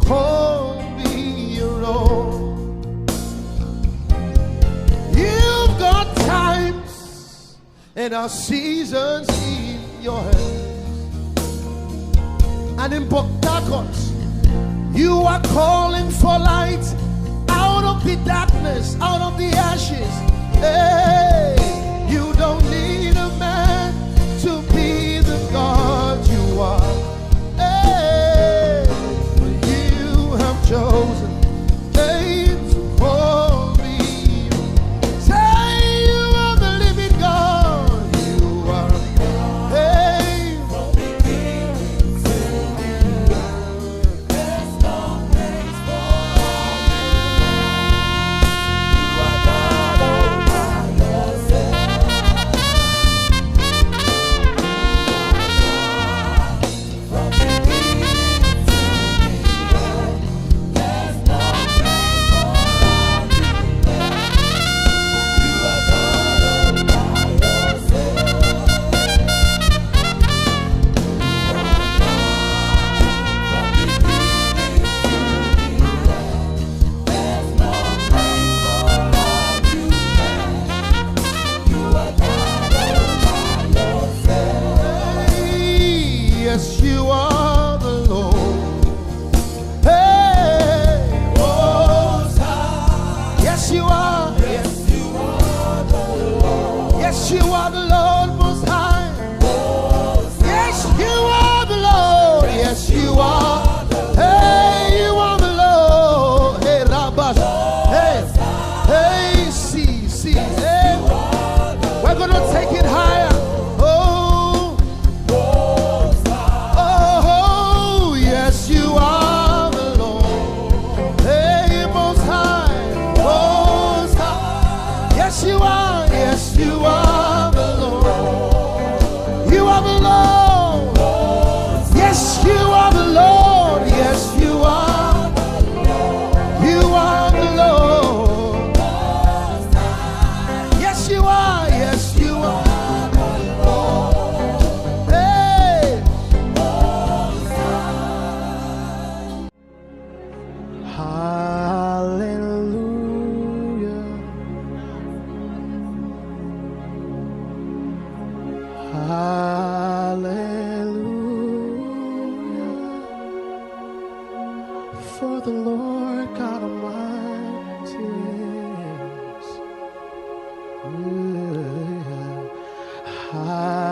call me your own. and our seasons in your hands. And in Pocahontas, you are calling for light out of the darkness, out of the ashes. Hey, you don't need a man to be the God you are. Hey, you have chosen. Hey, to call me. Say you are the living God. You are. Hey, from beginning to the end, there's no place for you. You are God all by yourself. From beginning to the end, there's no place for you. You are God all by yourself. Yes, you are the Lord. Hey, Most High. Yes, you are. Yes, you are the Lord. Yes, you are the Lord Most High. Yes, you are the Lord. Yes, you are. Hey, you are the Lord. Hey, Rabbas. Hey, hey, see. Hey, we're gonna take it higher. Oh, yes, you are the Lord. Hey, Most High, Most High. Yes, you are. Yes, you are the Lord. You are the Lord. Yes, you are the Lord. Yes, you are. You are the Lord. Yes, you are. Yes, you are. Hey. Hallelujah. Hallelujah. For the Lord God Almighty is. Yeah. Hallelujah.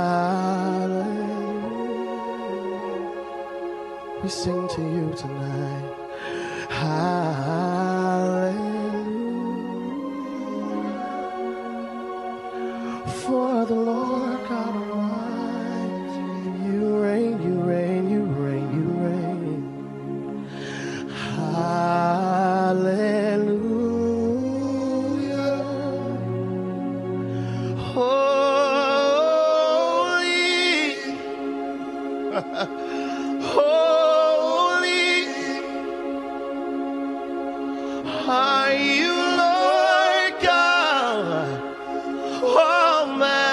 We sing to you tonight. Hallelujah. For the Lord God Almighty, you reign, you reign, you reign, you reign. Hallelujah. Holy, holy are you, Lord God Almighty.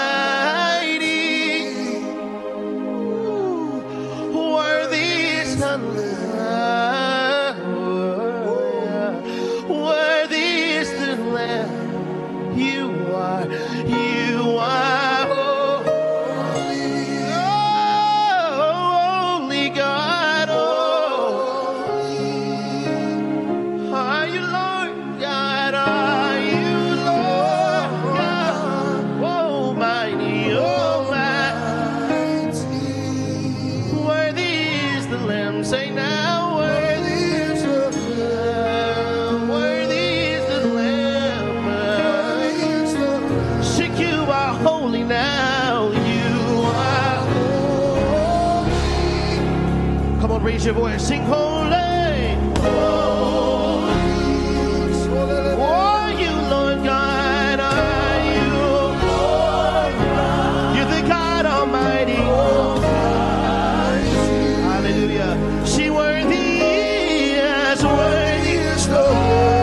Worthy is the Lamb. Worthy is the Lamb. You are holy God. Are you Lord God? Are you Lord God? Almighty, almighty. Worthy is the Lamb. Say now, worthy is the Lamb. Worthy is the Lamb. Shake, you are holy now. You are holy. Come on, raise your voice. Sing holy. Oh, you Lord God, are you? You're the God Almighty. Hallelujah. She worthy, yes, worthy is the Lamb.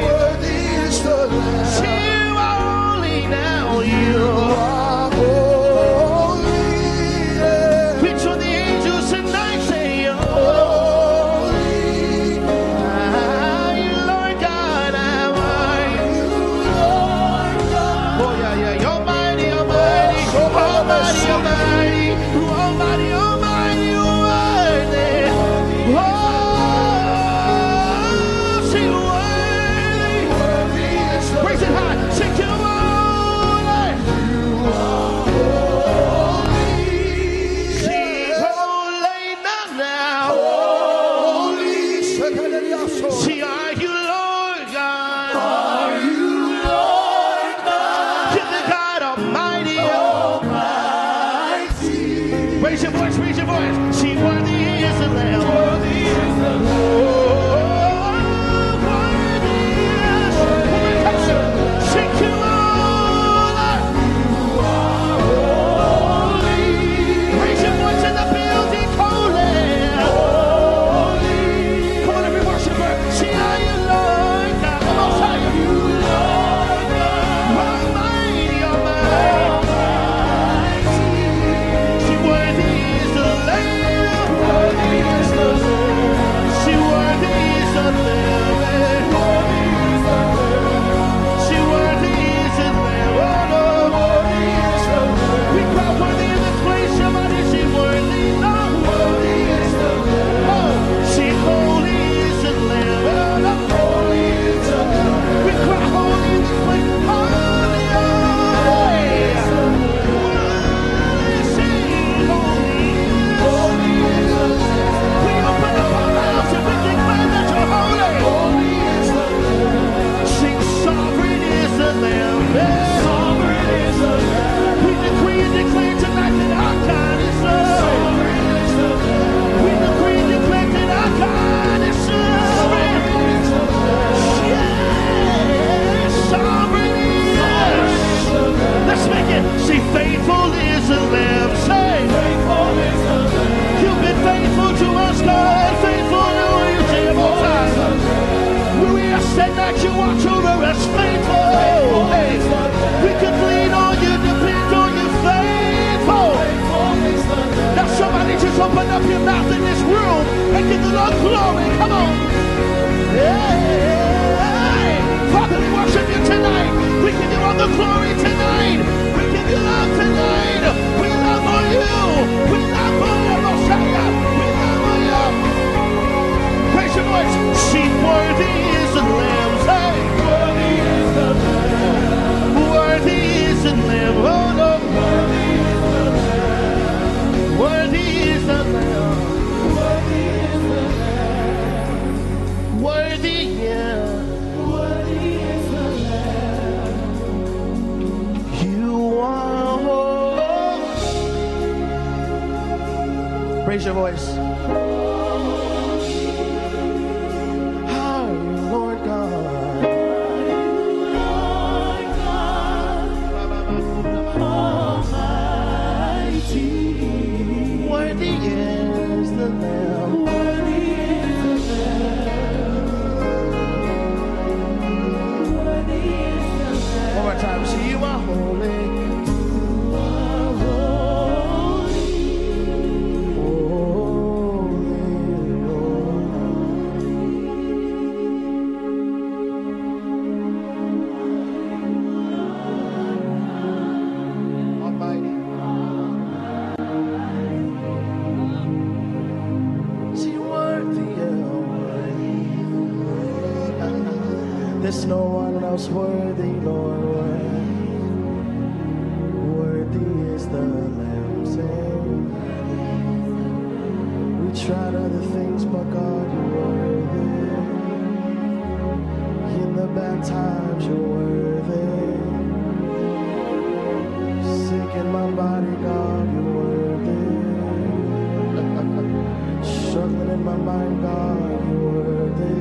Worthy is the Lamb. You are holy now. You are holy. Which of the angels said that you watch over us faithful. Hey, we can lean on you, depend on you, faithful. Now somebody just open up your mouth in this room and give the Lord glory. Come on. Hey, Father, we worship you tonight. We give you all the glory tonight. We give you love tonight. We love on you. We love on you, Messiah. We love on you. Praise your voice. See, worthy is the Lamb. Say, worthy is the Lamb. Worthy is the Lamb. Oh no. Worthy is the Lamb. Worthy is the Lamb. Worthy, yeah. Worthy is the Lamb. You are holy. Raise your voice. There's no one else worthy, Lord. Worthy is the Lamb. We tried other things, but God, you're worthy. In the bad times, you're worthy. Sick in my body, God, you're worthy. Struggling in my mind, God, you're worthy.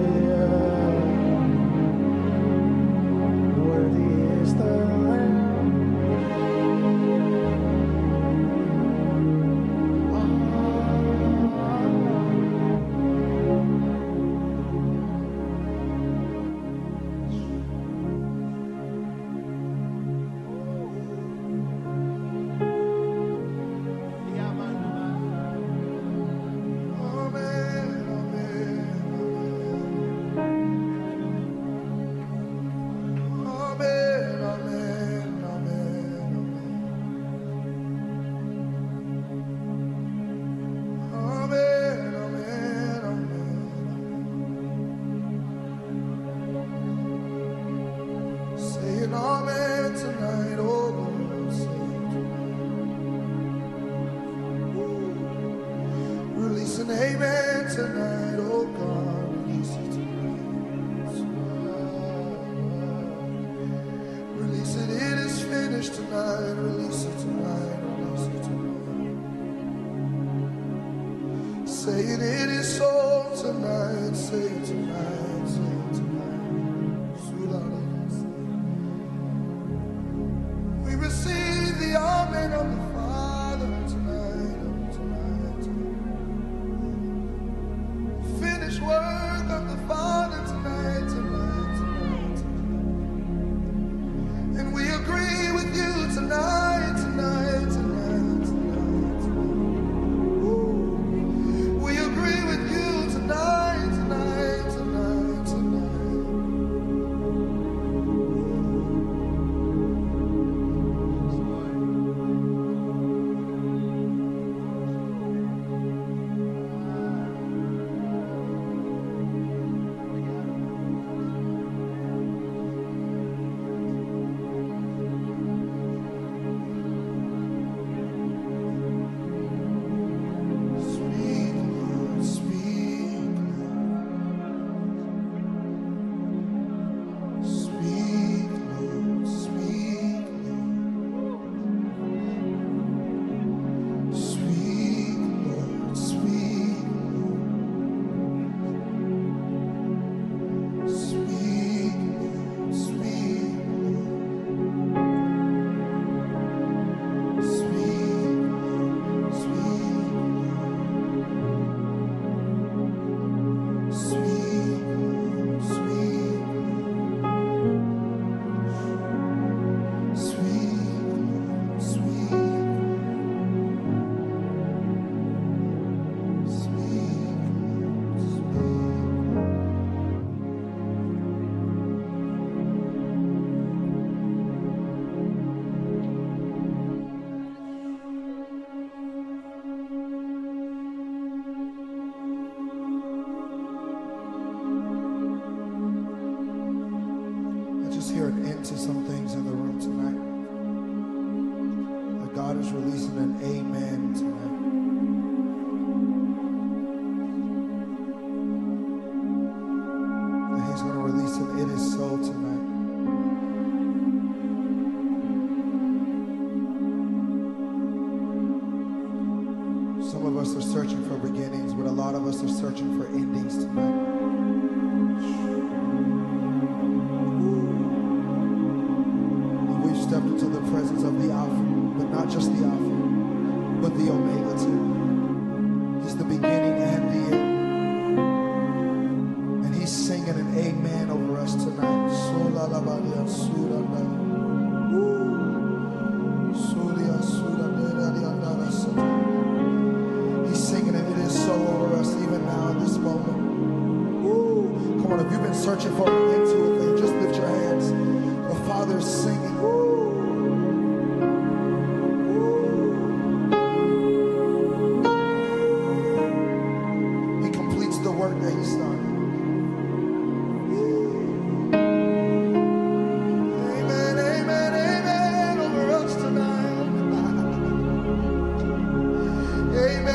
Tonight. just hear an end to some things in the room tonight. That God is releasing an amen tonight. That He's going to release an it is so tonight. Some of us are searching for beginnings, but a lot of us are searching for endings tonight. Stepped into the presence of the Alpha, but not just the Alpha, but the Omega too. He's the beginning and the end. And He's singing an amen over us tonight. He's singing it is so over us even now in this moment. Come on, if you've been searching for an end to it, then just lift your hands. The Father is singing. Amen.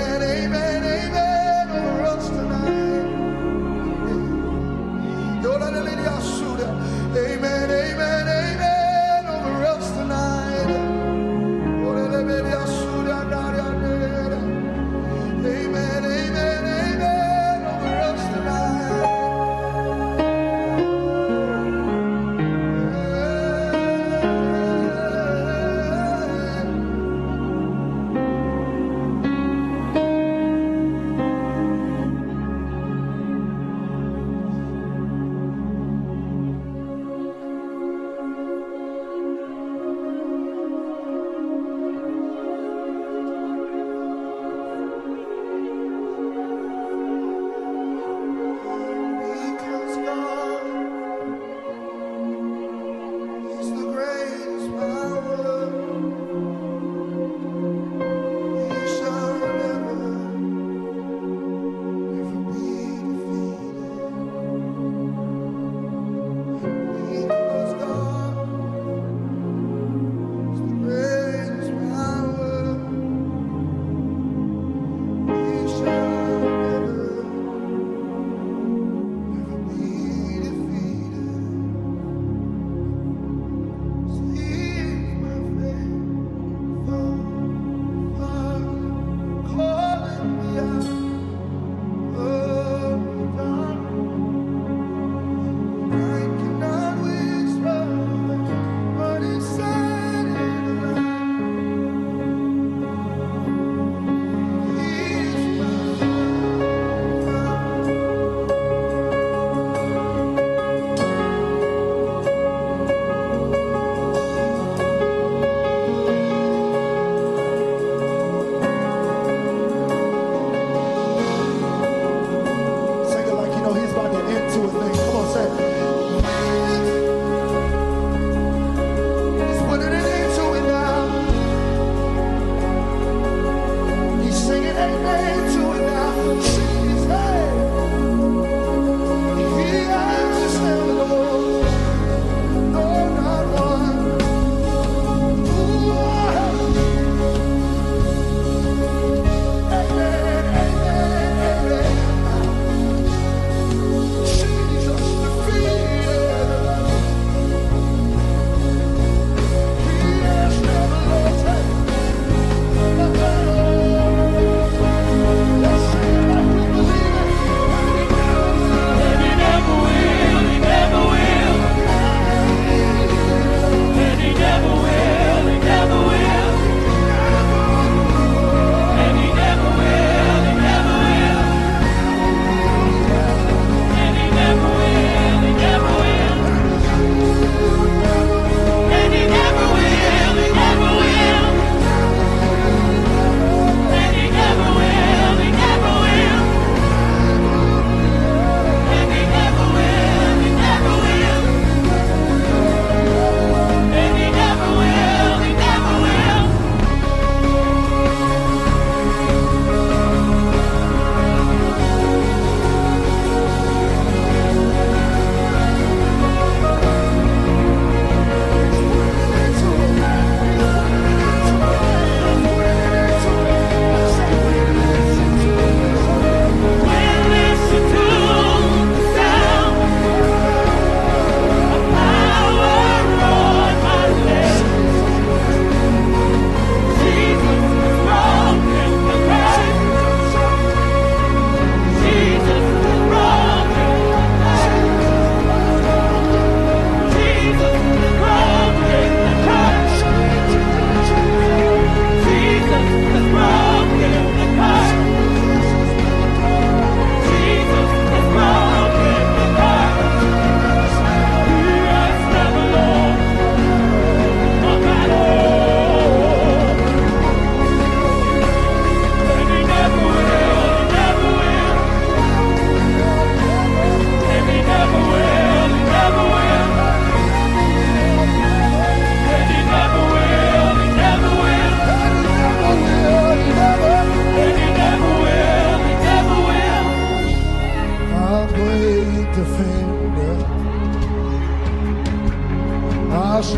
house.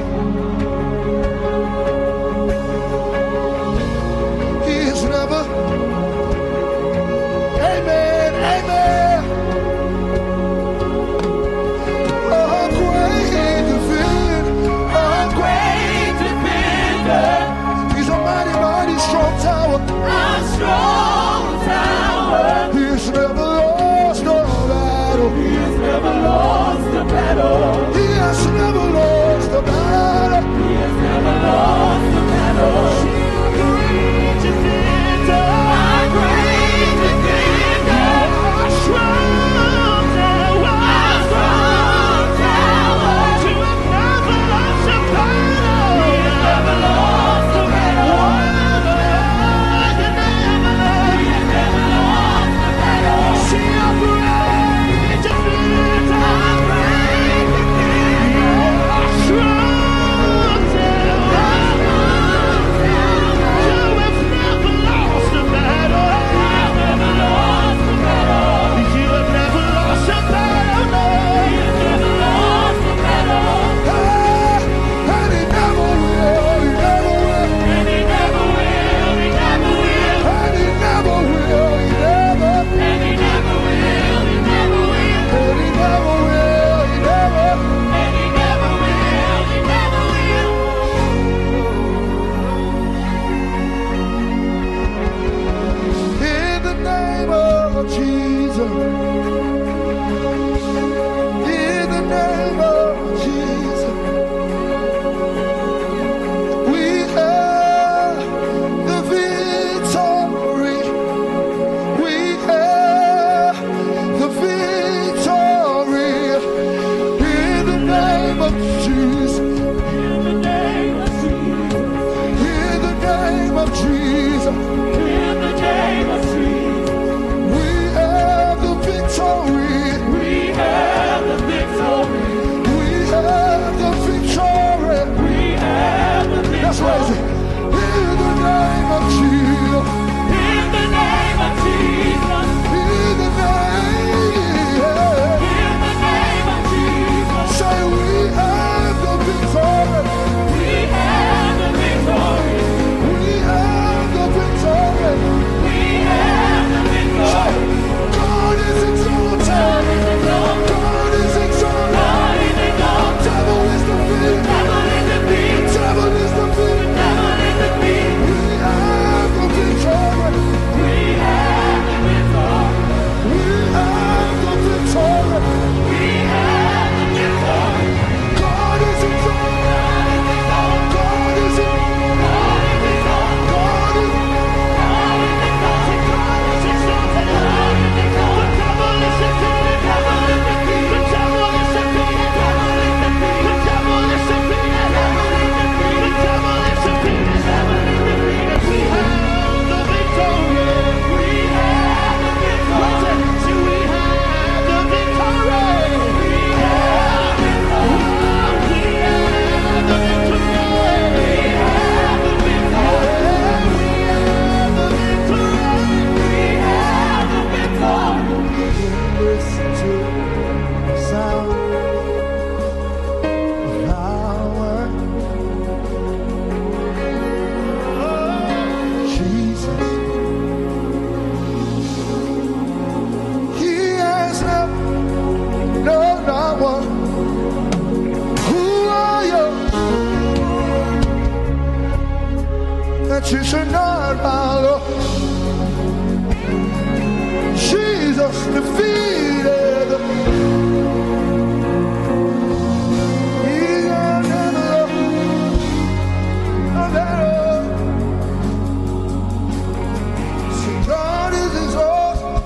He is never. Amen, amen. A great defender. He's a mighty, mighty strong tower. A strong tower. He has never lost a battle. He has never lost a battle. He has never lost a battle. He has never lost a battle. Great defender. A great defender. A strong tower. A strong tower. You have never lost a battle. He has never lost a battle. You never lost. He has never lost a battle. See a great defender. A great defender. A strong tower. You have never lost a battle. Never lost a battle. You have never lost a battle. No. You have never lost a battle. And he never will. He never will. And he never will. He never will. And he never will. He never. And he never will. He never will. And he never will. He never. And he never will. He never will. In the name of Jesus. In the name of Jesus. We have the victory. We have the victory. In the name of Jesus. In the name of Jesus. In the name of Jesus. In the name of Jesus. We have the victory. We have the victory. We have the victory. We have the victory. That's right. In the name of Jesus. In the name of Jesus. In the name. In the name of Jesus. Say we have the victory. We have the victory. We have the victory. We have the victory. God is exalted. God is exalted. God is exalted. Devil is defeated. Devil is defeated. Devil is defeated. Devil is defeated. We have the victory. We have the victory. We have the victory. We have the victory. God is exalted. God is exalted. God is exalted. God is exalted. God is exalted. God is exalted. The devil is defeated. Devil is defeated. The devil is defeated. Devil is defeated. The devil is defeated. Devil is defeated. The devil is defeated. Devil is defeated. We have the victory. We have the victory. See, we have the victory. We have the victory. We have the victory. We have the victory. We have the victory. We have the victory. Listen to the sound of power. Jesus. He has never, no, not one. Who are you that you should not follow? Jesus defeated. He's never a battle. See, God is exalted.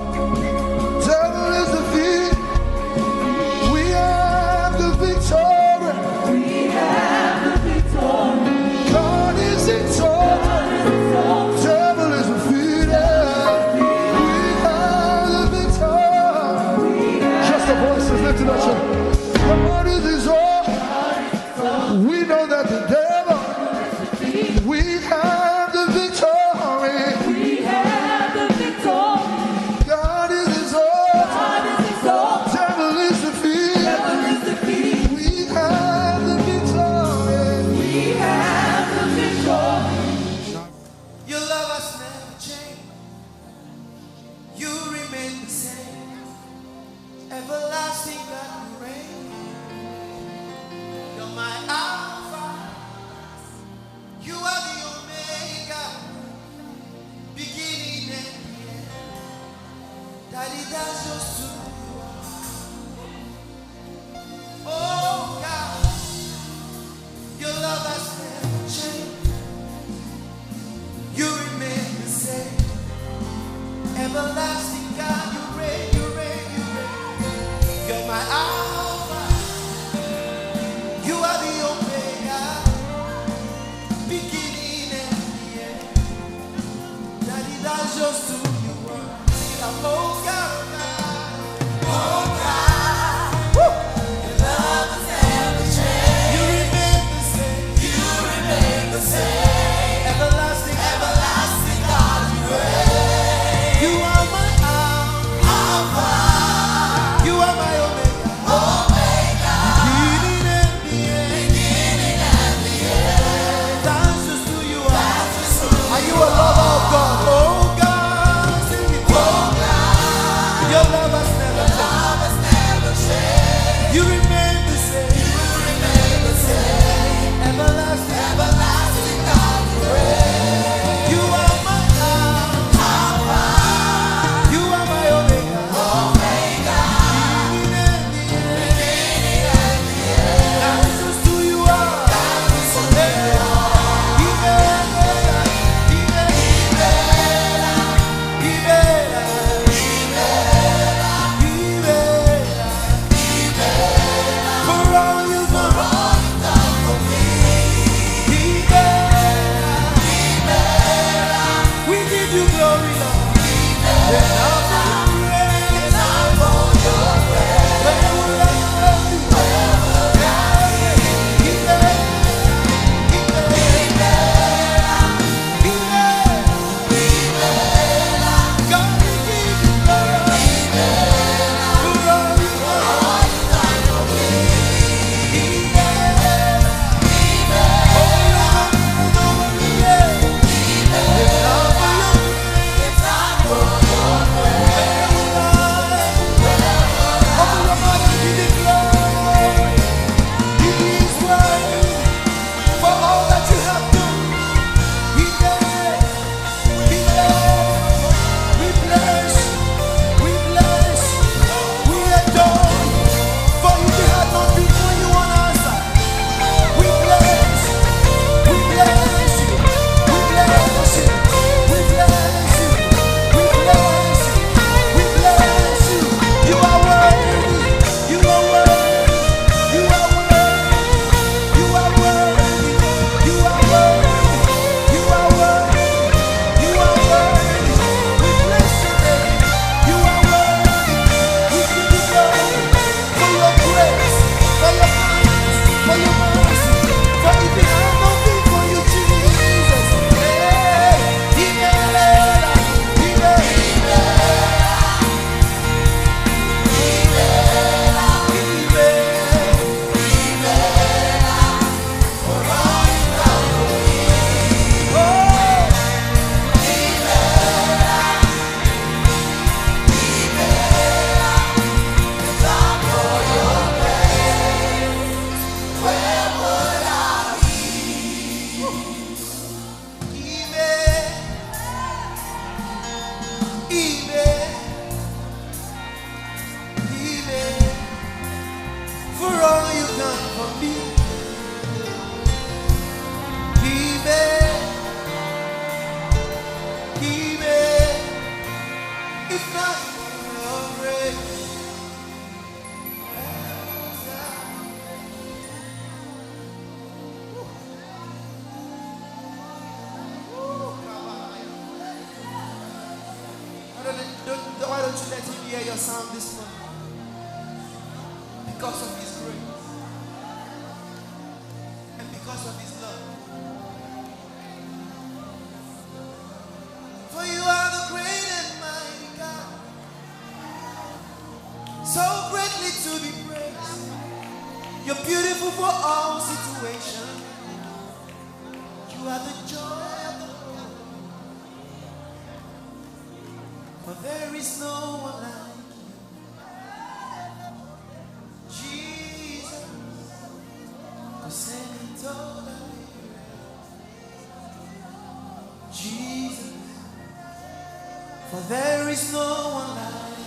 Devil is defeated. We have the victory. We have the victory. God is exalted. Devil is defeated. We have the victory. that's just who you are. Oh God, your love has never changed. You remain the same. Everlasting God, you reign, you reign, you reign. You're my Alpha. You are the Omega, beginning and the end. Daddy, that's just who you are. Oh God, oh God, woo. Your love has never changed. You remain the same. You remain the same. Everlasting, everlasting God, you reign. You are my Alpha. You are my Omega. Omega. Beginning and the end. Beginning and the end. That's just who you are. That's just who you are. Are you a lover of God? Oh God, sing it. Oh God. Your love has never changed. Love has never changed. You remain the same. You remain the same. Everlasting, everlasting God, you reign. You are my Alpha. You are my Omega. Omega. Beginning and the end. That's just who you are. That's just who you are. For all you've done for me. We give you glory, Lord. It's all for your grace. It's all for your grace. Where would I be? Where would I be? God, we give you glory. For all you've done for me. Why don't you let him hear your sound this morning? Because of his grace and because of his love. For you are the great and mighty God, so greatly to be praised. You're beautiful for all situations. You are the joy of the world. For there is no one like you, Jesus. The same totally, Jesus. For there is no one like you.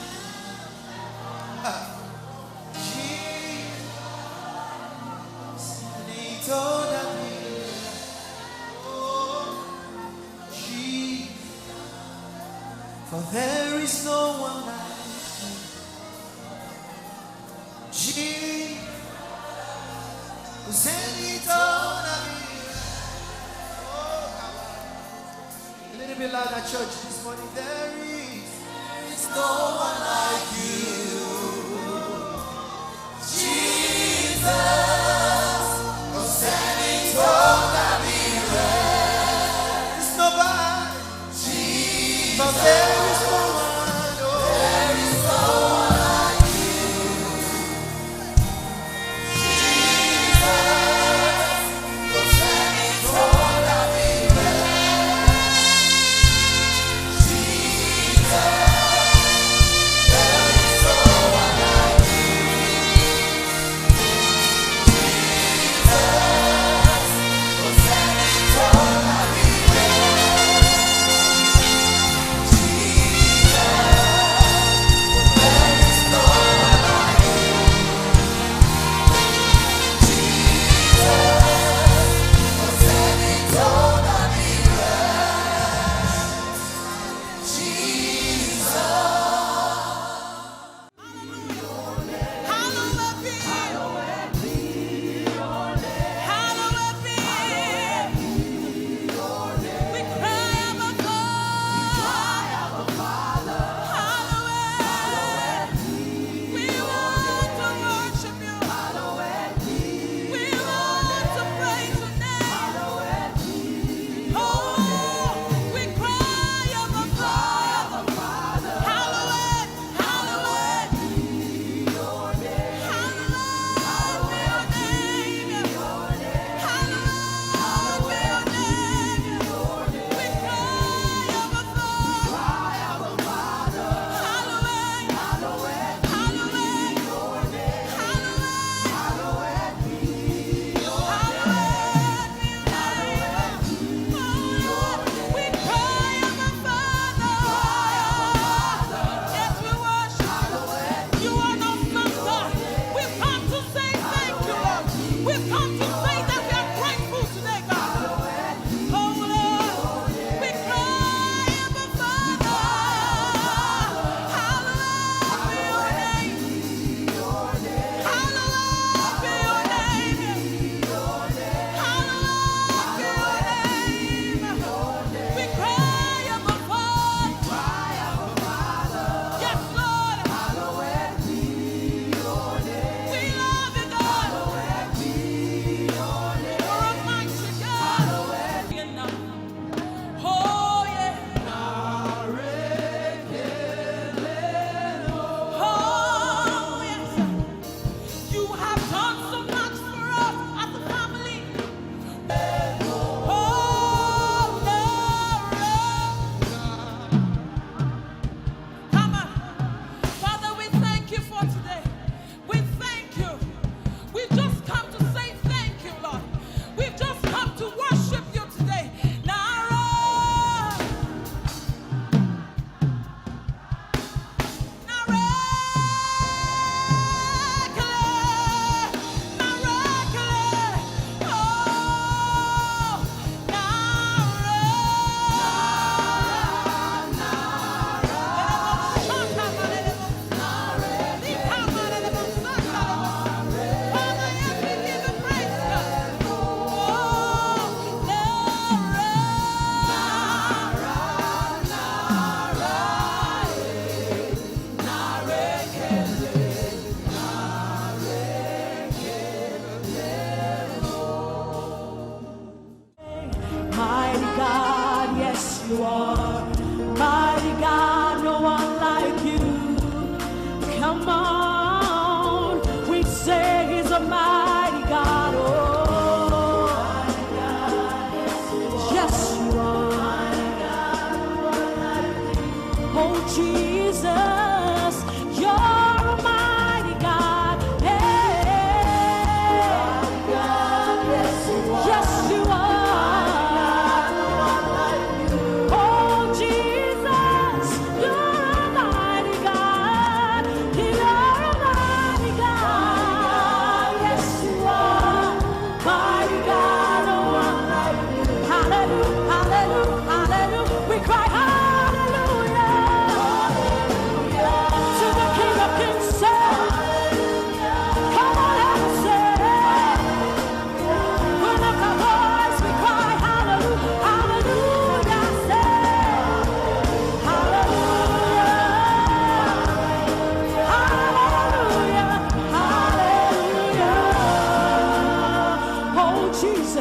told me, oh, Jesus, for there is no one like you. Jesus, who said he told me. A little bit louder, church, this morning. There is no one like you. Jesus, who said he told me. There's nobody. Jesus, but there is no one. Oh, there is no one like you. Jesus, who said he told me.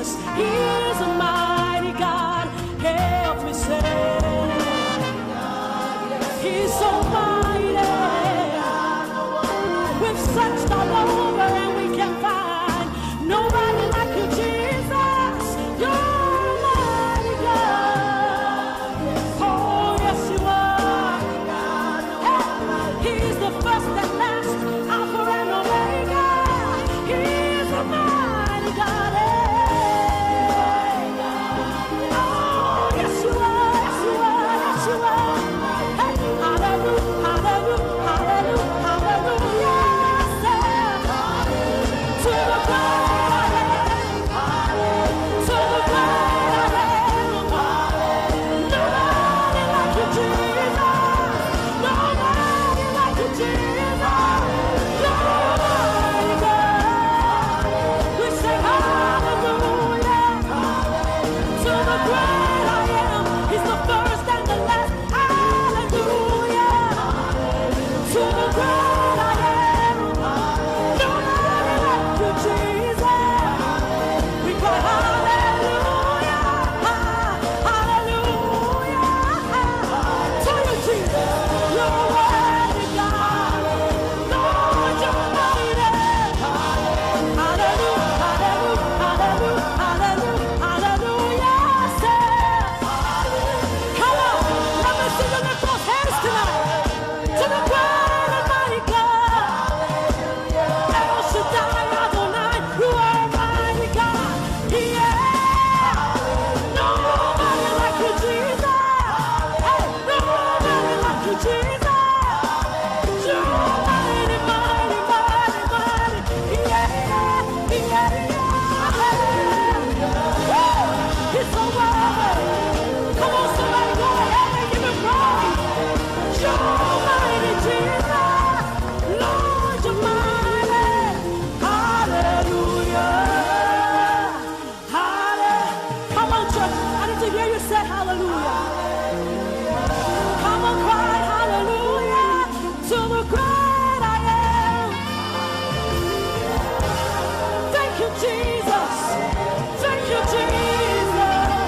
Jesus, He is a mighty God. Help me say, He's so mighty. We've searched all over and we can't find nobody like you, Jesus. You're a mighty God. Oh, yes, you are. Hey, He's the first and last, Alpha and Omega. He's a mighty God. Hey. Oh, yes, you are. Yes, you are. Yes, you are. Hey, hallelujah, hallelujah, hallelujah, hallelujah. To the great I am. To the great I am. Nobody like you, Jesus. Nobody like you, Jesus. Nobody God. We say hallelujah. To the great I am. He's the first and the last. Hallelujah. To the great I am. Nobody like you, Jesus. We cry hallelujah. Hallelujah. To you, Jesus. You're worthy, God. Lord, you're mighty. Hallelujah. Hallelujah. Hallelujah. Hallelujah. Say, come on. Let me see you lift those hands tonight. To the great and mighty God. El Shaddai, Adonai, you are a mighty God. Yeah. Nobody like you, Jesus. Hey, nobody like you, Jesus. You're mighty, mighty, mighty, mighty. Yeah, yeah, yeah. Woo! He's so worthy. Come on, somebody, go ahead and give him praise. You're mighty, Jesus. Lord, you're mighty. Hallelujah. Hallelujah. Come on, church. I need to hear you say hallelujah. Come on, cry hallelujah to the great I am. Thank you, Jesus. Thank you, Jesus.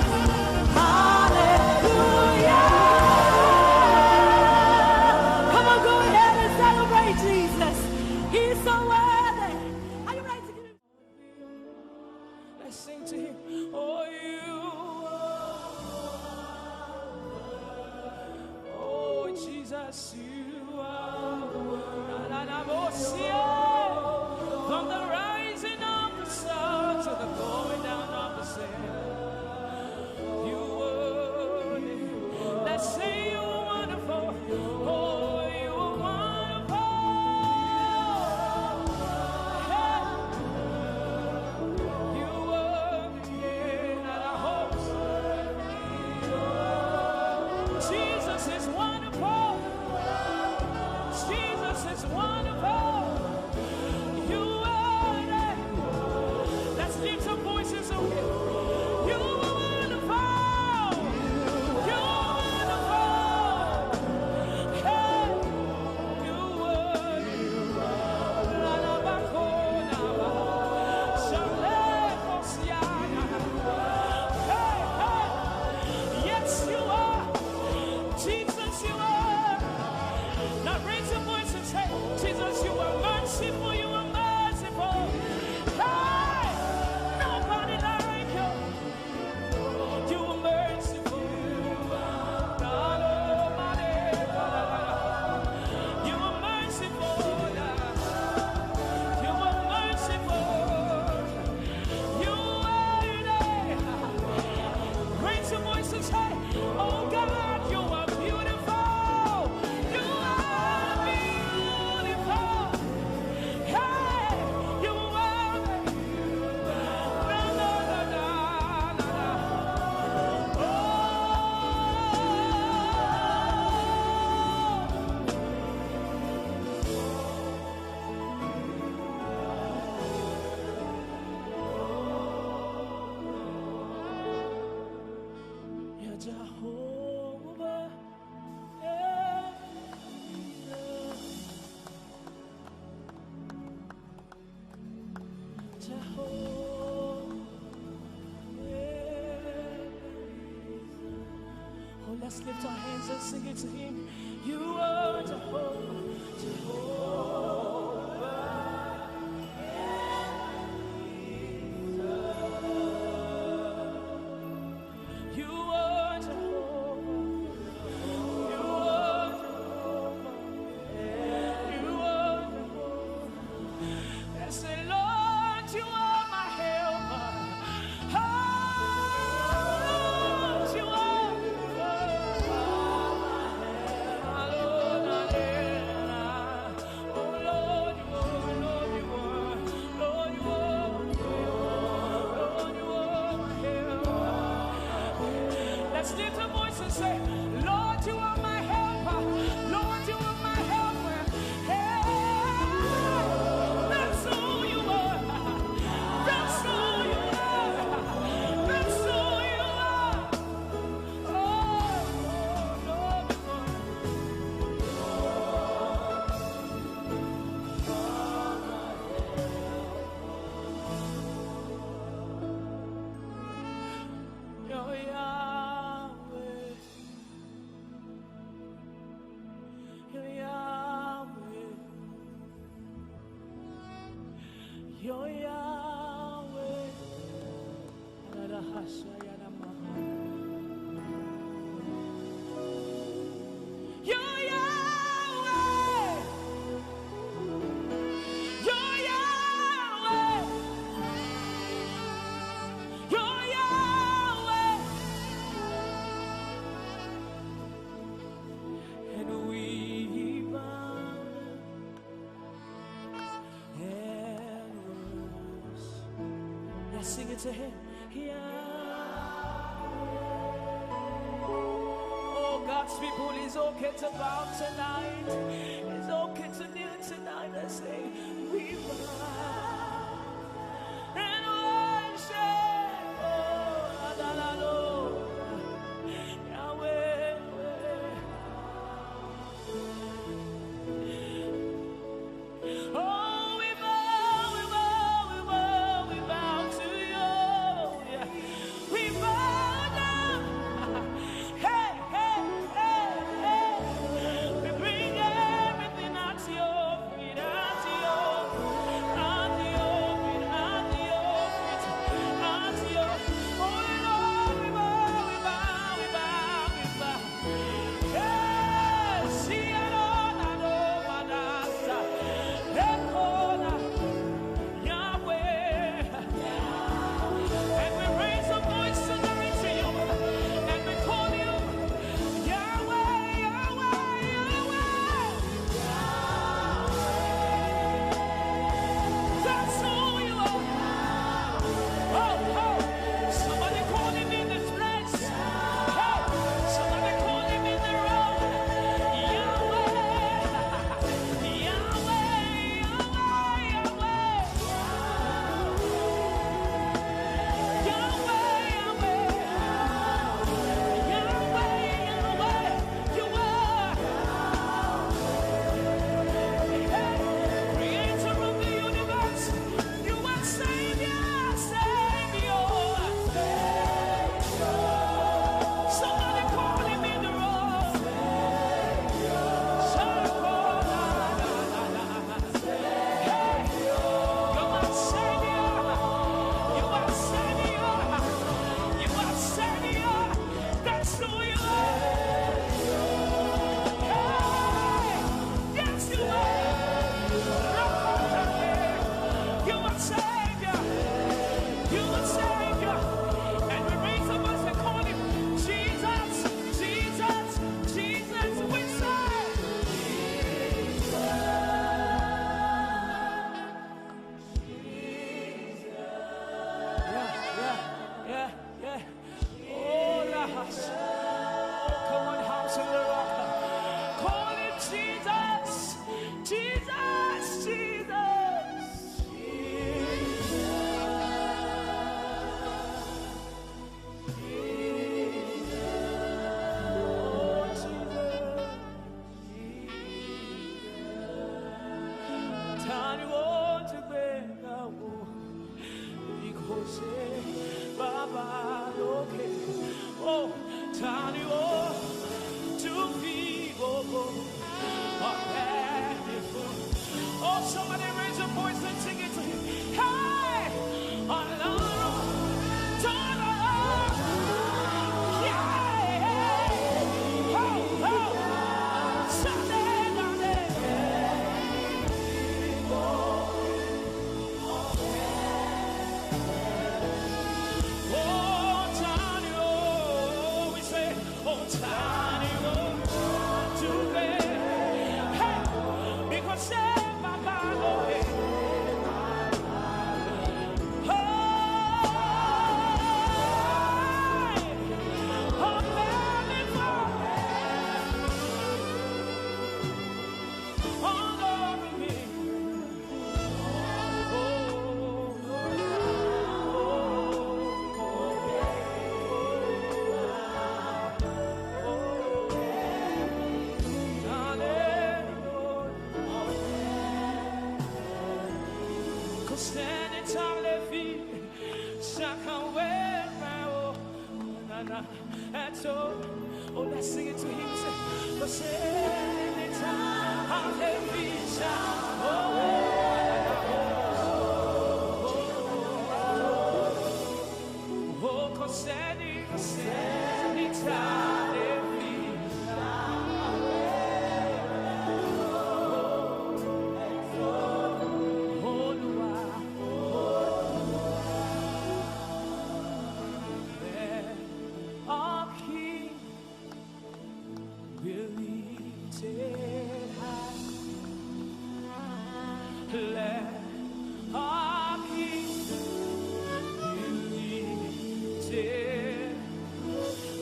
Hallelujah. Come on, go ahead and celebrate Jesus. He's so worthy. Are you ready to give him? Let's sing to him. Oh, you. Oh, Jesus, you are the word. From the rising of the sun to the going down of the same. You worthy. Let's say you're wonderful. Oh, you are wonderful. Yeah. You worthy in our hopes. Jesus is wonderful. Jesus is wonderful. You are Let's lift our hands and sing it to him. You are Jehovah, Jehovah. You are Jehovah. You are Jehovah. You are Jehovah. Let's say, Lord, you are my helper. Oh, you are. Let's lift our voice and say, Lord, you are my helper. Lord, you are my helper. Hey, that's who you are. That's who you are. That's who you are. Oh, Lord, you're Yahweh. You're Yahweh. You're Yahweh. You're Yahweh. You're Yahweh. You're Yahweh. And we bow and worship. Let's sing it to him. Oh, God's people, it's okay to bow tonight. It's okay to kneel tonight and say, we bow and worship. Oh, la, la, la, Yahweh. Oh, we bow, we bow, we bow, we bow to you. Yeah. We bow down. Hey, hey, hey, hey. We bring everything out to your feet, out to your feet, out to your feet, out to your feet, out to your. Oh, Lord, we bow, we bow, we bow, we bow. Yes, see, I know, what I say. Yahweh, and we raise our voice tonight to you, and we call you Yahweh, Yahweh, Yahweh. That's who you are. Oh, oh, somebody call him in this place. Hey, somebody call him in the road. Yahweh, Yahweh, Yahweh, Yahweh. oh, Tani, oh, to be, oh, oh, somebody raise your voice and sing it to him. Hey, Allah, Tana, yeah, oh, Sunday, oh, let's sing it to him.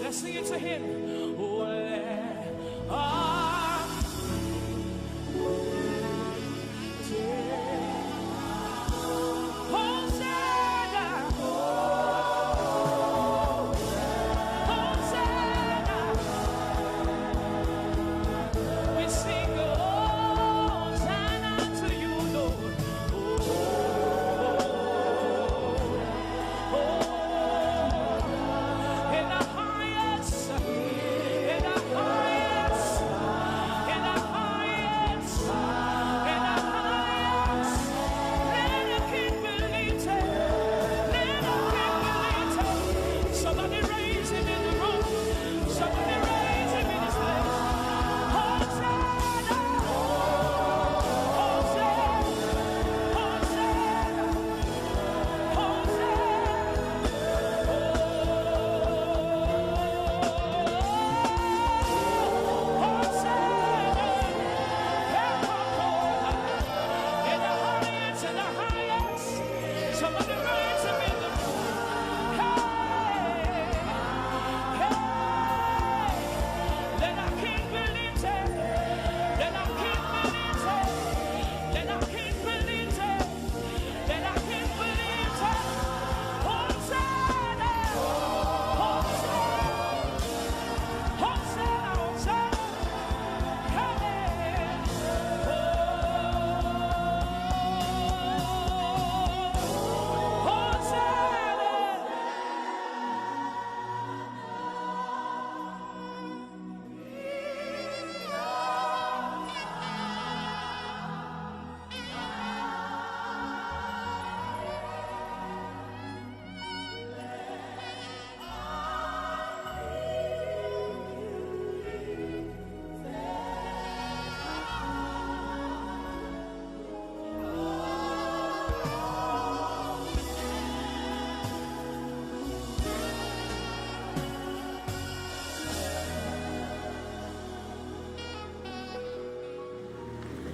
Let's sing it to him. Oh, let our Hosanna, Hosanna. We sing Hosanna to you, Lord. In the highest, in the highest, in the highest, in the highest. Let the King be lifted. Let the King be lifted. Somebody raise him in the room. Somebody raise him in his place. Hosanna, Hosanna, Hosanna, Hosanna.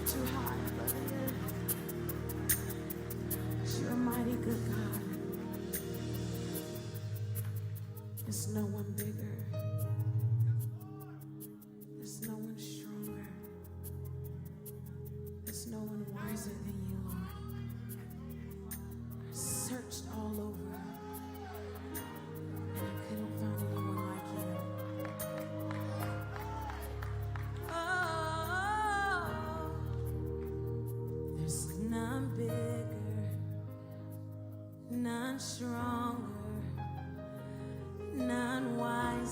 Too high, brother. You're a mighty good God. There's no one bigger. There's no one stronger. There's no one wiser than you, Lord. I searched all over, and I couldn't find anyone like you. There's none bigger, none stronger, none wiser.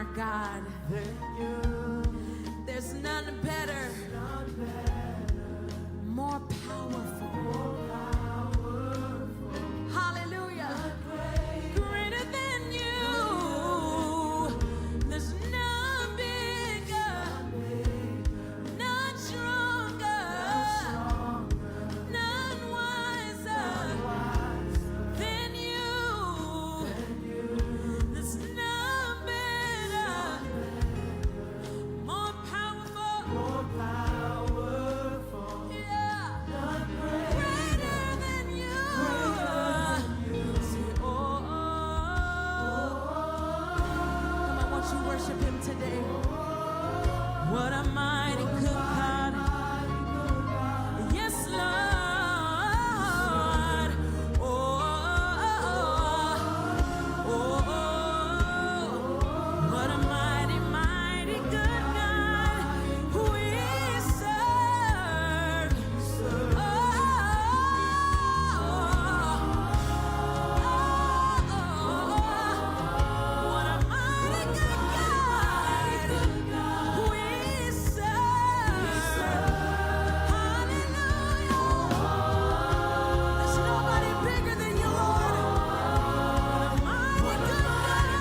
our God. There's none better, more powerful. Hallelujah. Greater than you. There's none bigger, none stronger, none wiser than you. There's none better, more powerful. Yeah. Greater than you. Say, oh, come on, won't you worship him today? What a mighty good God. Yes, Lord. Oh, what a mighty, mighty good God we serve. What a mighty good God we serve. Hallelujah. There's nobody bigger than you, Lord. What a mighty good God we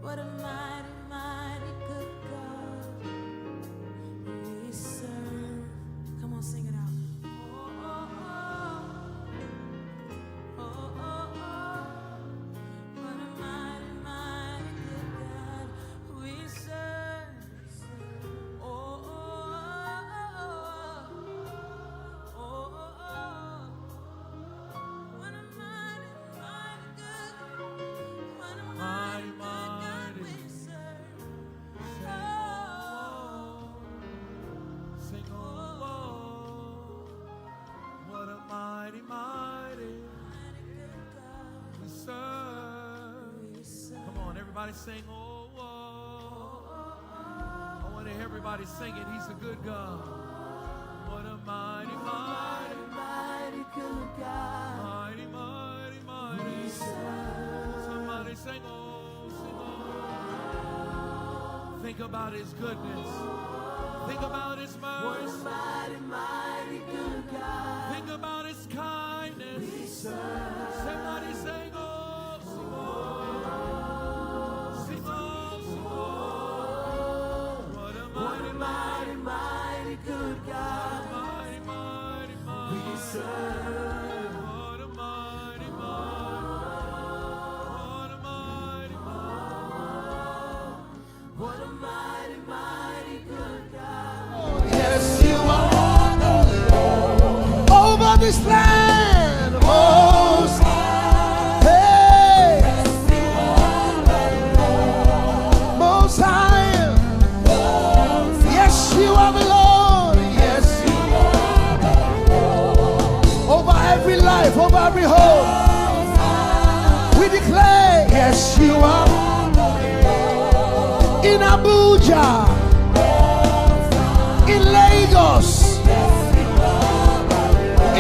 What a mighty, mighty good God we serve. Come on, sing it out. What a mighty, mighty good God we serve. What a mighty, mighty good. What a mighty, mighty we serve. Sing oh, what a mighty, mighty Mighty good God we serve. we serve. Come on, everybody sing oh, I want to hear everybody sing it. He's a good God. What a mighty, mighty, Mighty good God. mighty, mighty, mighty. Somebody sing oh, sing oh. Think about his goodness. Think about his mercy. Mighty, mighty good God. Think about his kindness. Somebody sing oh, sing oh. Sing oh, sing oh. What a mighty, mighty, Mighty good God. mighty, mighty, mighty. We serve. What a mighty, mighty. What a mighty, mighty. What a mighty, mighty good God. Yes, you are. every life, over every home. We declare, yes, you are. In Abuja, in Lagos,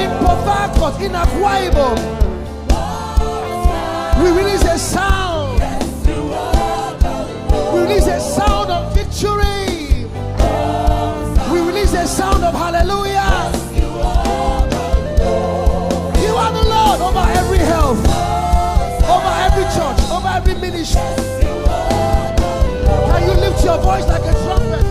in Port Harcourt, in Akwa Ibom, we release a sound. We release a sound of victory. We release a sound of hallelujah. You are the Lord over every health, over every church, over every ministry. Can you lift your voice like a trumpet?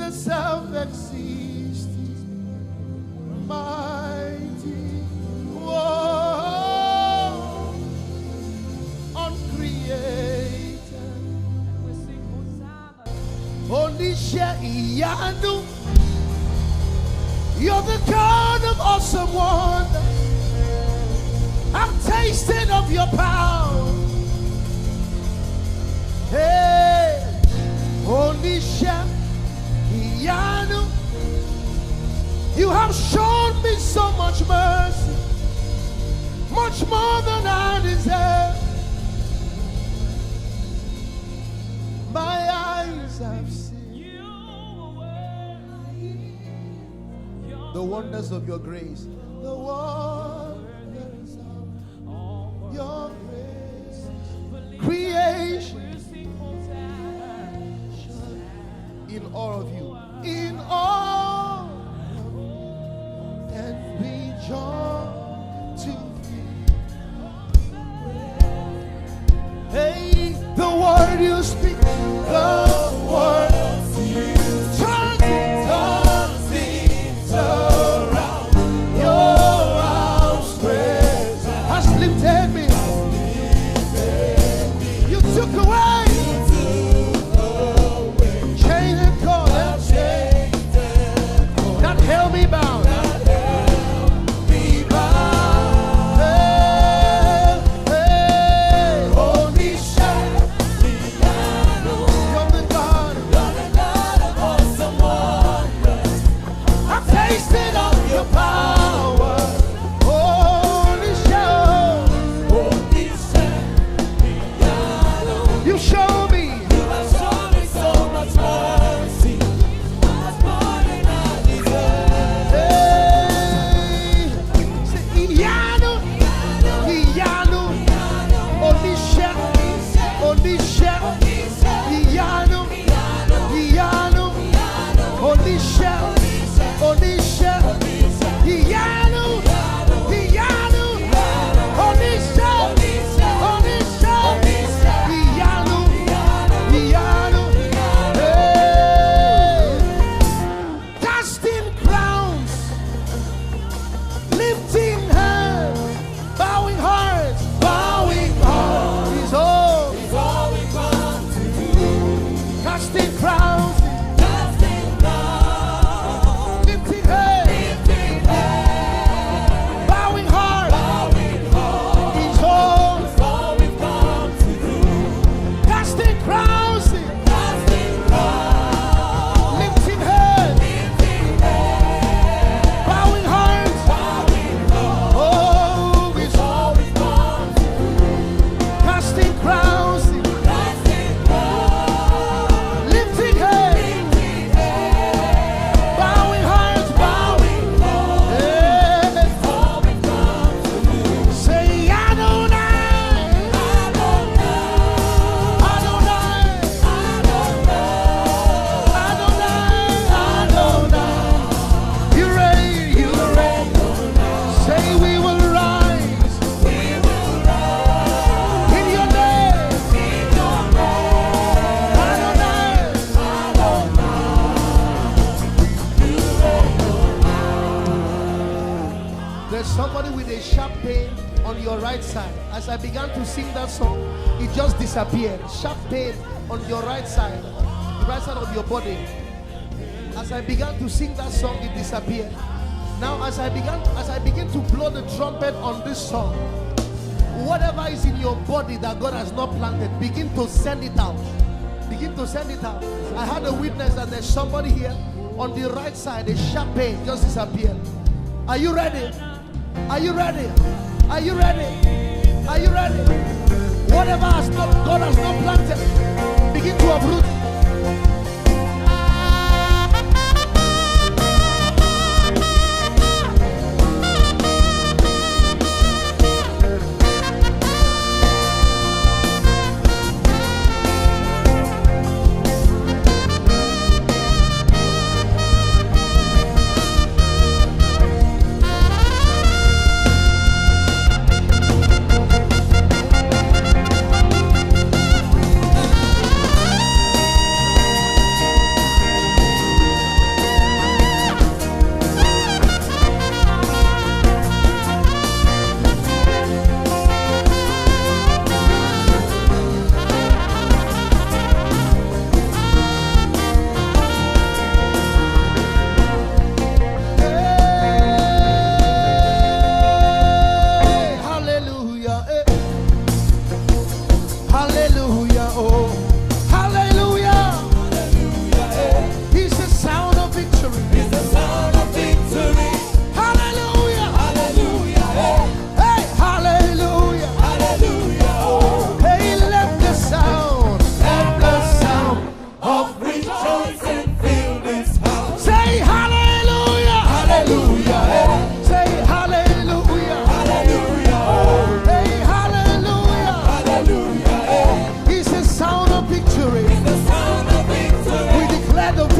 the self-existing, mighty, oh, uncreated. Onisha Iyanu, you're the God of awesome wonder. I've tasted of your power. Hey, Onisha Iyanu, you have shown me so much mercy, much more than I deserve. My eyes have seen the wonders of your grace, the wonders of your grace, creation in all of you, in all, and rejoice to hey, the word you speak, the word turns things around. Your outstretched has lifted me. You took away chain and cord that held me bound. As I began to sing that song, it just disappeared. Sharp pain on your right side, the right side of your body. As I began to sing that song, it disappeared. Now, as I begin to blow the trumpet on this song, whatever is in your body that God has not planted, begin to send it out. Begin to send it out. I had a witness that there's somebody here on the right side, a sharp pain just disappeared. Are you ready? Are you ready? Are you ready? Are you ready? Whatever God has not planted, begin to uproot.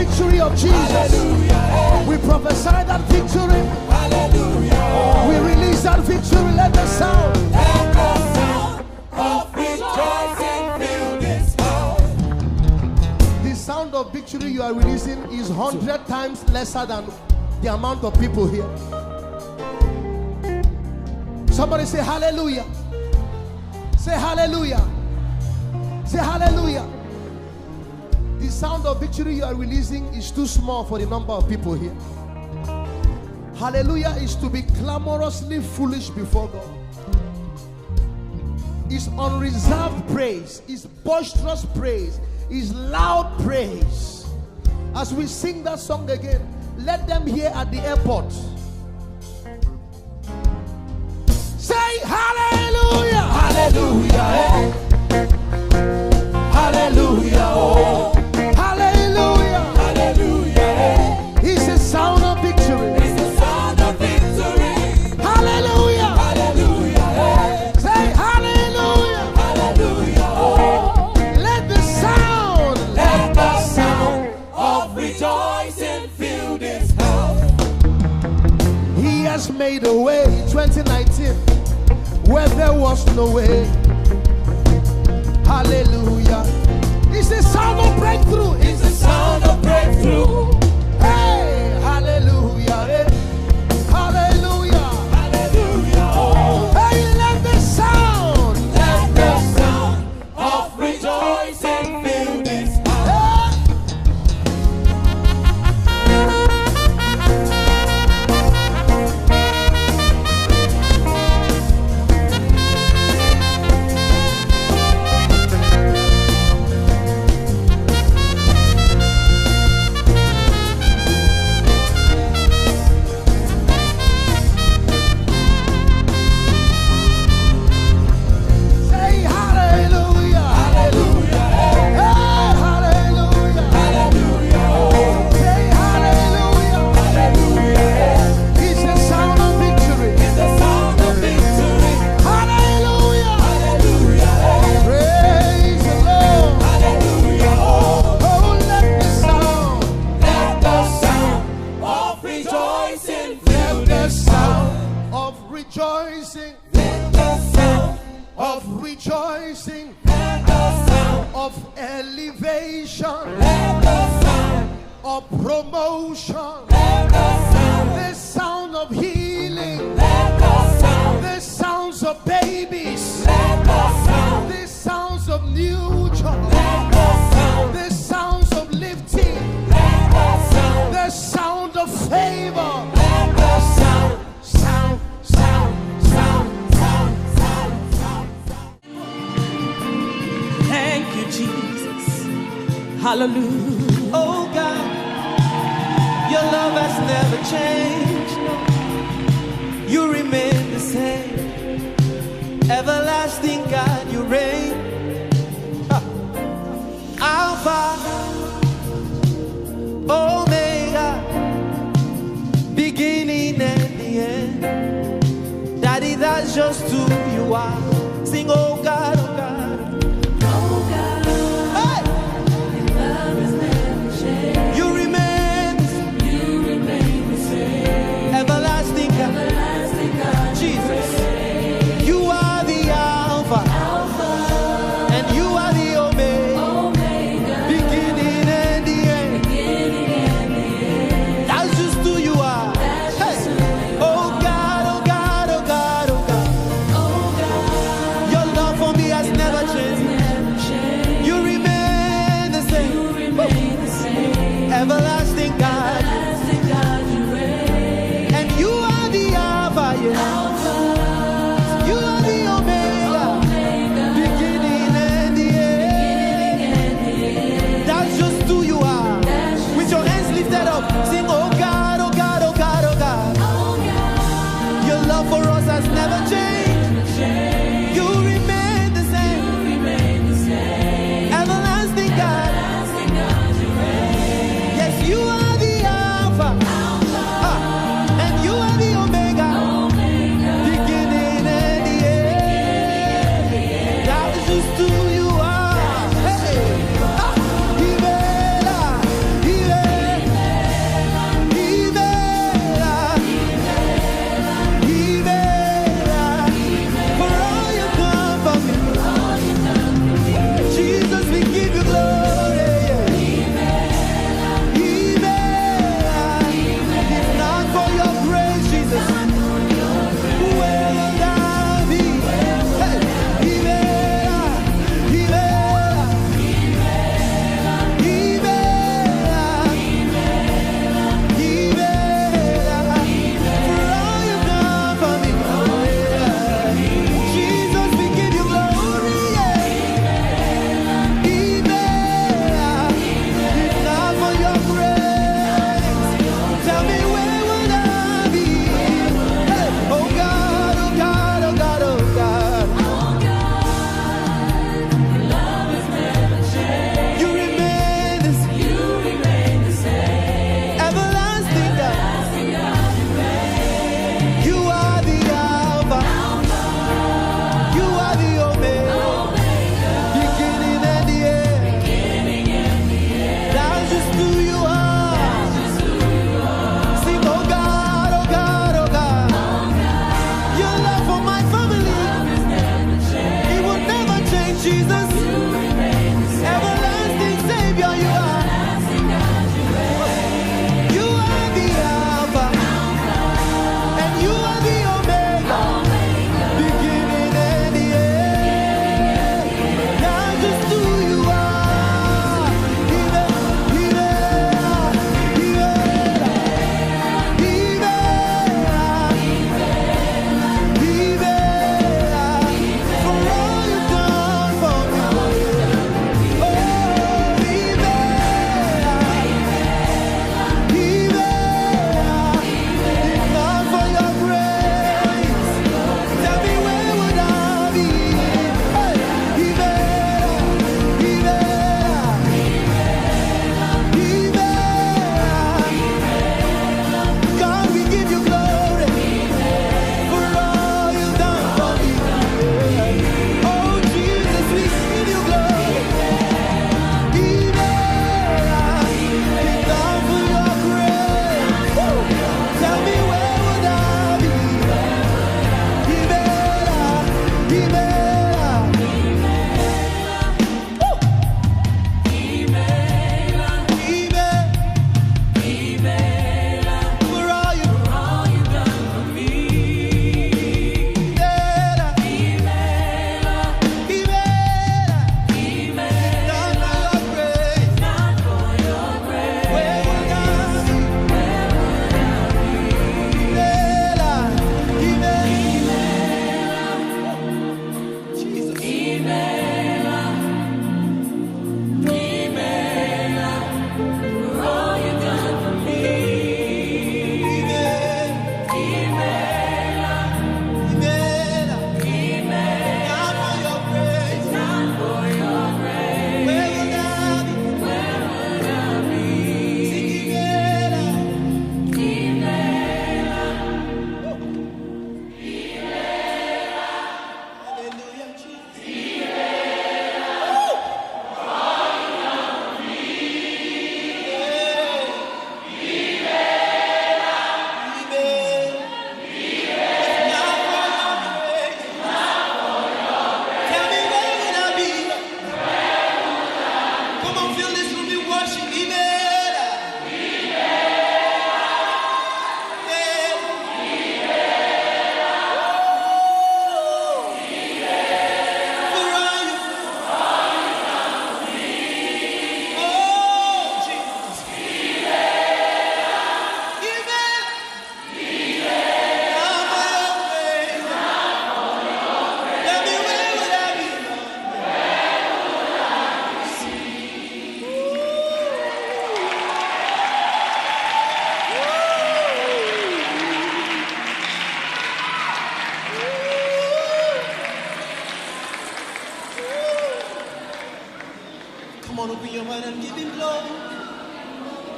victory of Jesus. We prophesy that victory. We release that victory. Let the sound of rejoicing fill this house. The sound of victory you are releasing is 100 times lesser than the amount of people here. Somebody say hallelujah. Say hallelujah. Say hallelujah. The sound of victory you are releasing is too small for the number of people here. Hallelujah is to be clamorously foolish before God. It's unreserved praise. It's boisterous praise. It's loud praise. As we sing that song again, let them hear at the airport. Say hallelujah. Hallelujah. Hallelujah. Oh. Hallelujah. Hallelujah. It's the sound of victory. It's the sound of victory. Hallelujah. Hallelujah. Say hallelujah. Hallelujah. Oh. Let the sound of rejoicing fill this house. He has made a way in 2019 where there was no way. Hallelujah. It's the sound of breakthrough. It's the sound of breakthrough. Hey, hallelujah. Hey. Hallelujah. Hallelujah. Oh. Hey, let the sound of rejoicing fill this house. Say hallelujah. Hallelujah. Hey, hallelujah. Hallelujah. Oh. Say hallelujah. Hallelujah. It's the sound of victory. It's the sound of victory. Hallelujah. Hallelujah. Praise the Lord. Hallelujah. Oh. Oh, let the sound. Let the sound of rejoicing fill this house. Of rejoicing, Let the sound, of rejoicing, let the sound, of elevation, let the sound, of promotion, let the sound, the sound of healing, let the sound, the sounds of babies, let the sound, the sounds of new joy, let the sound, the sounds of lifting, let the sound, the sound of favor, let the sound, sound, sound, sound, sound, sound, sound, sound. Thank you, Jesus. Hallelujah. Oh God, your love has never changed. You remain the same. Everlasting God, you reign. Alpha, Omega, beginning and the end. Daddy, that's just who you are. Sing, oh God, oh God. Hey! You remain everlasting God. Jesus, you are the Alpha, and you are the Omega, beginning and the end. That's just who you are. Hey! Oh God, oh God, oh God, oh God. Your love for me has never changed. You remain the same. Everlasting God. And you are the Alpha, yeah. You are the Omega, beginning and the end. That's just who you are. With your hands lifted up, sing, oh God, oh God, oh God, oh God. Your love for us has never changed. You remain the same. Everlasting God. Yes, you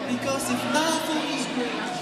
Because if not for His grace,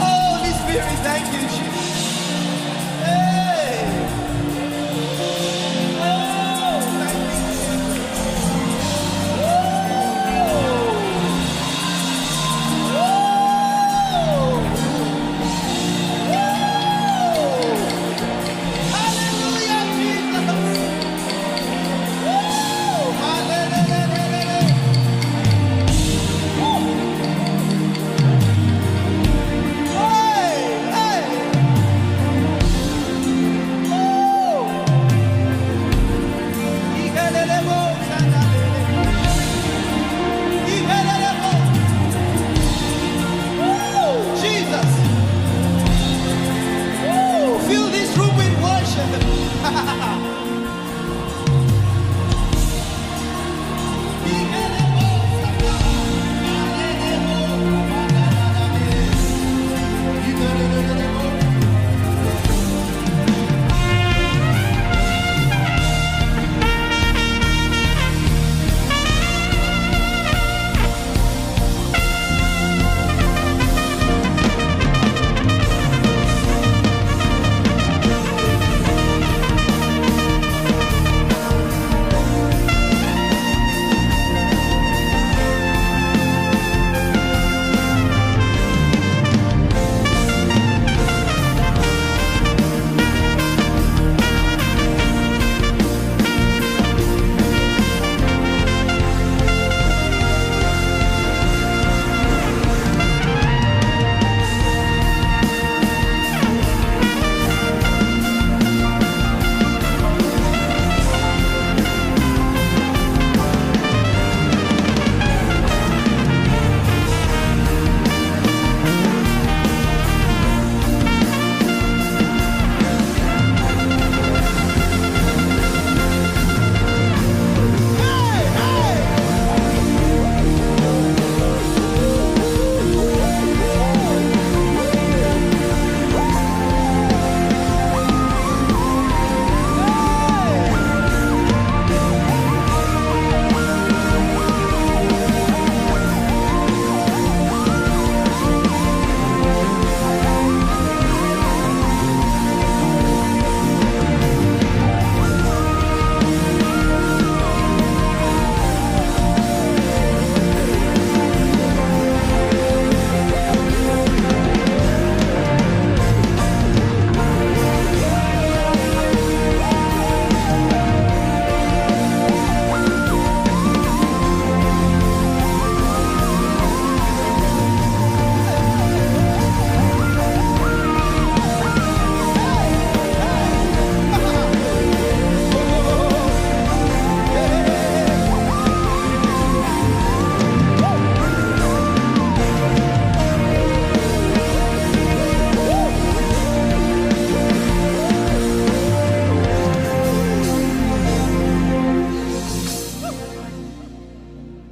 Holy Spirit, thank you, Jesus. Hey. Oh, thank you. Hallelujah, Jesus. Fill this room with worship.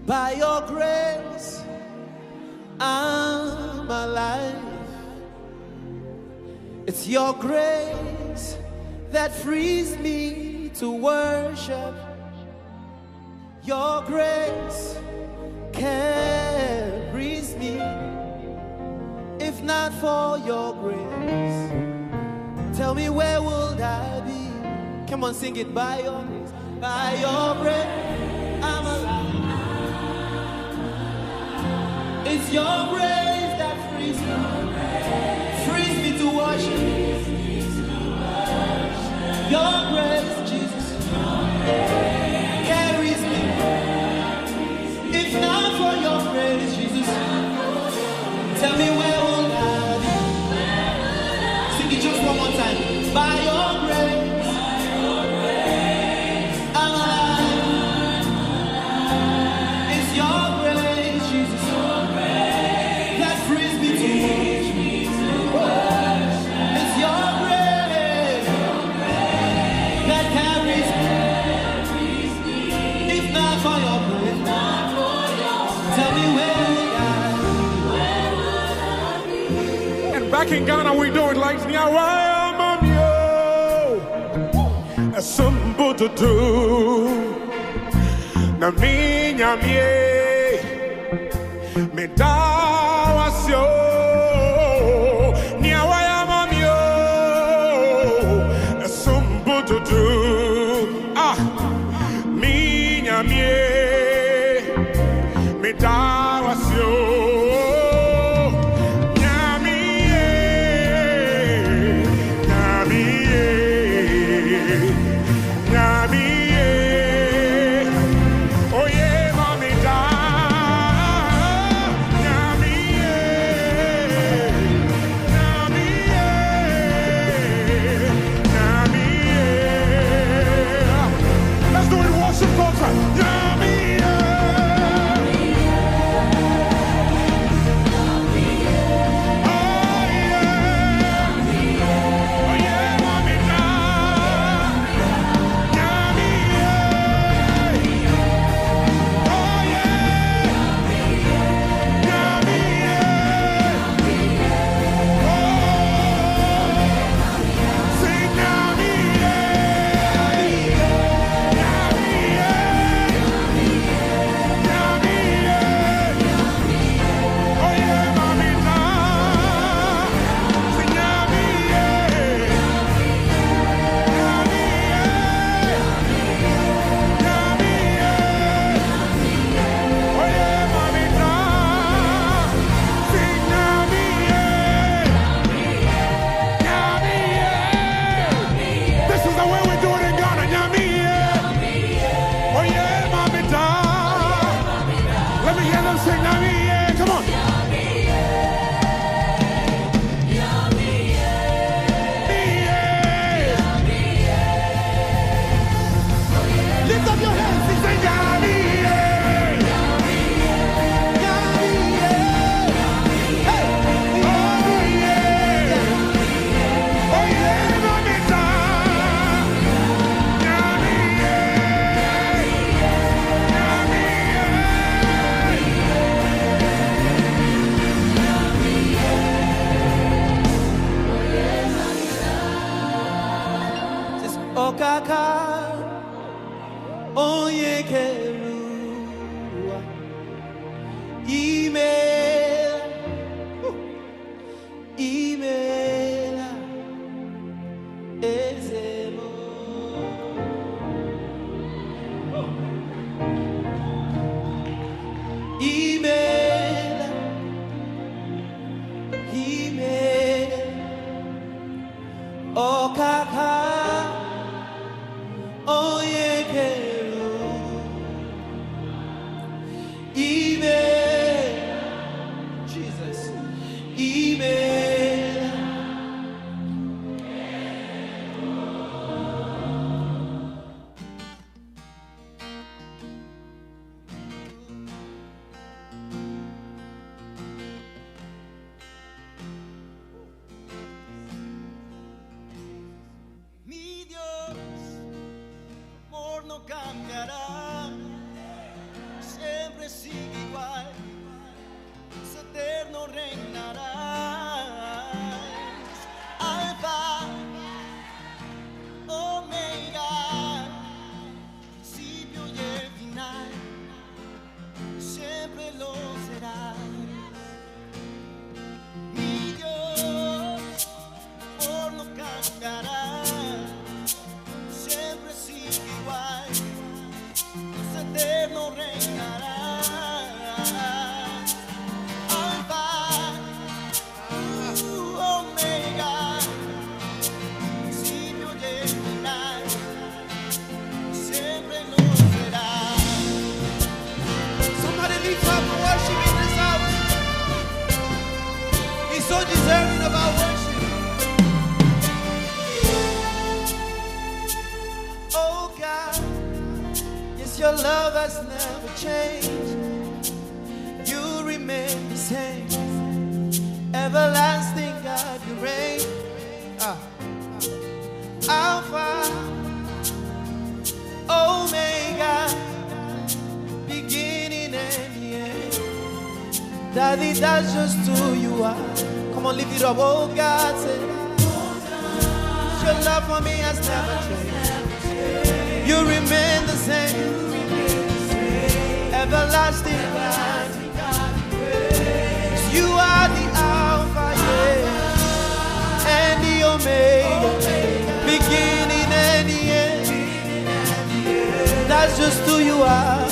By your grace, I'm alive. It's your grace that frees me to worship. Your grace carries me. If not for your grace, tell me where would I be? Come on, sing it. By your grace. By your grace, I'm alive. It's your grace that frees me. Frees me to worship. Your grace, Jesus, carries me. If not for your grace, Jesus, tell me where will I be? Sing it just one more time. By your grace, I'm alive. It's your grace, Jesus, that frees me to worship. It's your grace that carries me. If not for your grace, tell me where would I be? And back in Ghana, we do it like a simple to do. Na minha me da wasio. Niawaya mamio, a simple to do. Ah, minha me da wasio. Okaka, onye kerua, imela, ezemo. Imela, okaka. Jesus, mi Dios, amor no cambiará, siempre sigue igual, es eterno reinarás, Alfa, Omega, principio y el final, siempre lo serás. Mi Dios, amor no cambiará, siempre sigue igual. reinarás. Alfa, Omega, principio y el final, siempre lo serás. Somebody lift up worship in this house. He's so deserving of our worship. Oh God, yes, your love has never changed. You remain the same. Everlasting God, you reign. Alpha, Omega, beginning and the end. Daddy, that's just who you are. Come on, lift it up. Oh God, say, your love for me has never changed. You remain the same. Everlasting God. You are the Alpha, yeah, and the Omega, beginning and the end. That's just who you are.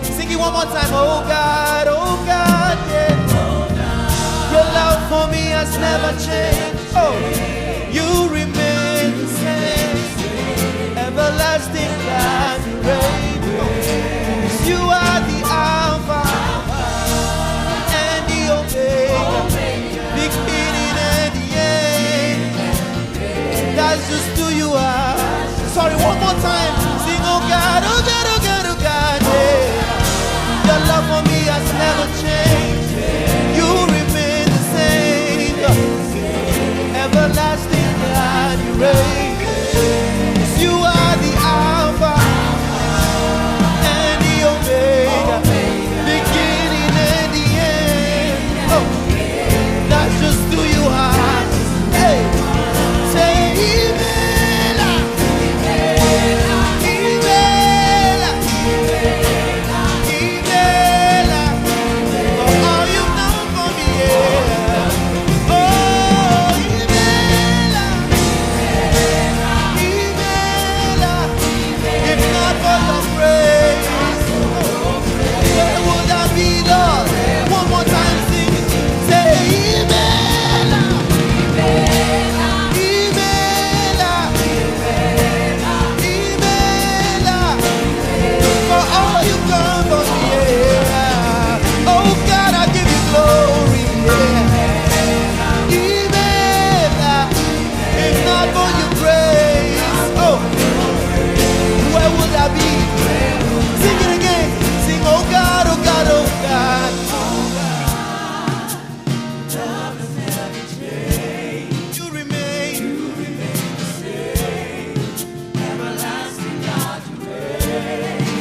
Sing it one more time. Oh God, yeah. Your love for me has never changed. Oh, you remain the same. Everlasting God, you reign. You are the Alpha and the Omega, beginning and the end. That's just who you are. Sorry, one more time. Sing, oh God, oh God, oh God, oh God, yeah. Your love for me has never changed. You remain the same. Everlasting God, you reign. You are the Alpha and the Omega, beginning and the end. Oh, that's just who you are. Hey, say Imela, Imela, Imela, for all you've done for me, yeah. Oh, Imela, Imela, if not for your grace, where would I be, Lord? One more time, sing it. Say Imela, Imela, Imela, for all you've done for me, yeah. Oh God, I give you glory, yeah. Imela, if not for your grace, oh, where would I be? Sing it again. Sing, oh God, oh God, oh God. You remain.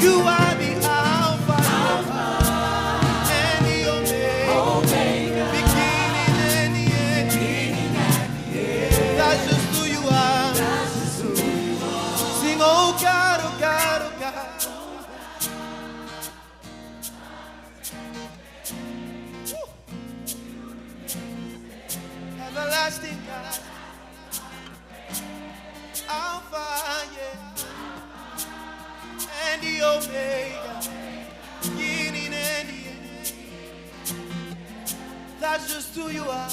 You are the Alpha and the Omega, beginning and the end. That's just who you are. Sing, oh God, oh God, oh God. Woo. Everlasting God, Alpha, yeah, and the Omega, beginning and the end. That's just who you are.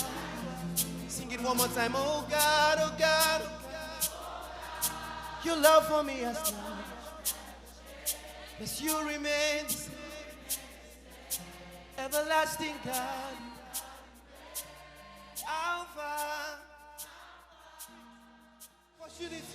Sing it one more time. Oh God, oh God, oh God. Your love for me has never. Yes, you remain the same. Everlasting God, Alpha. Pursue this.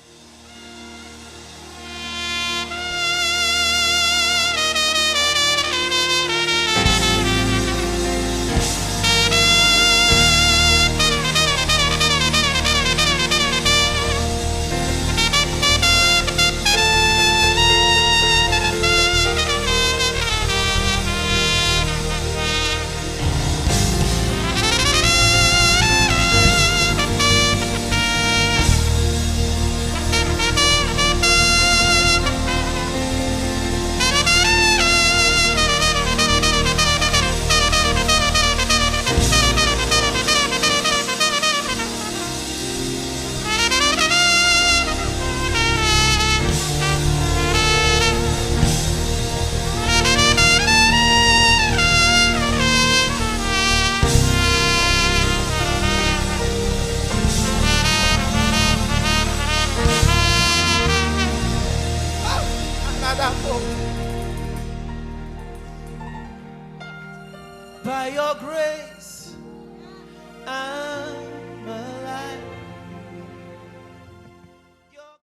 By your grace,